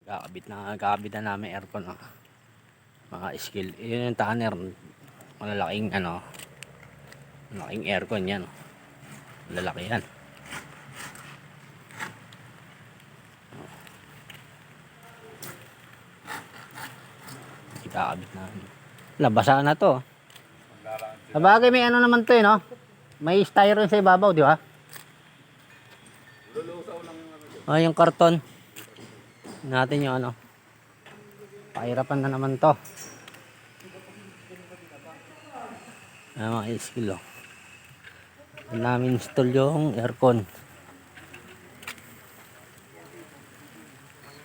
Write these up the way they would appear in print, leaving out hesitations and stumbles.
Kakabit na namin aircon, oh. Mga skill. Yun yung tanner. Malalaking ano. Malaking aircon yan. Malalaki yan. Kakabit na. Labasa na to. Sabagay may ano naman to eh, no? May styrofoam sa ibabaw, di ba? Oh, yung karton. Natin yung ano. Pahirapan na naman to. Mga skill, oh. Namin install yung aircon.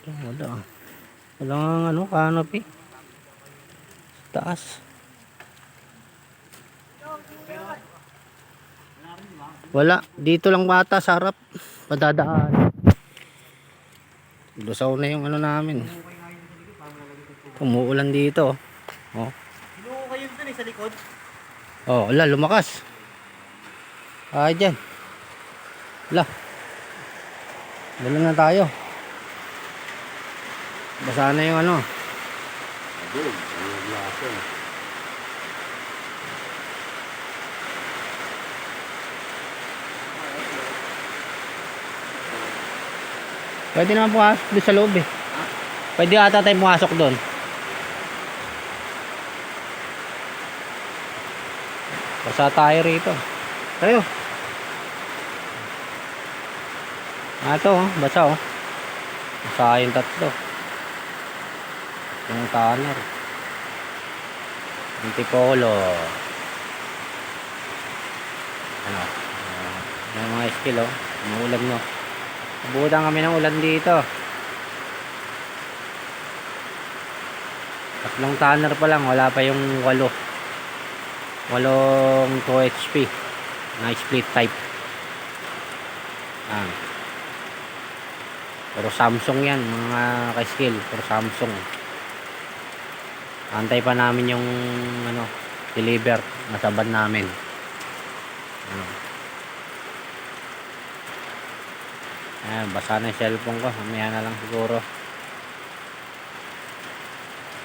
Wala. Walang ano, canopy. Taas. Wala. Dito lang bata sa harap. Padadaan. Lusaw na yung ano namin. Umuulan dito. Oh. Binuko kayo dun eh sa likod. Oh, wala, lumakas. Ay, dyan. Wala. Dala na tayo. Basa na yung ano. Pwede naman pumasok doon sa loob eh. Pwede ata tayo pumasok doon. Basa tayo rito. Tayo. Ito oh, basa oh. Basa yung tatlo. Yung tanner. Antipolo. Ano? Yung mga skill oh. Umuulan no. Nabutan kami ng ulan dito. Tatlong tanner pa lang. Wala pa yung 8 2 HP na split type. Pero Samsung yan mga ka-skill. Pero Samsung. Antay pa namin yung ano, deliver. Nasabad namin. Ayan, basa na yung cellphone ko. Mamaya na lang siguro.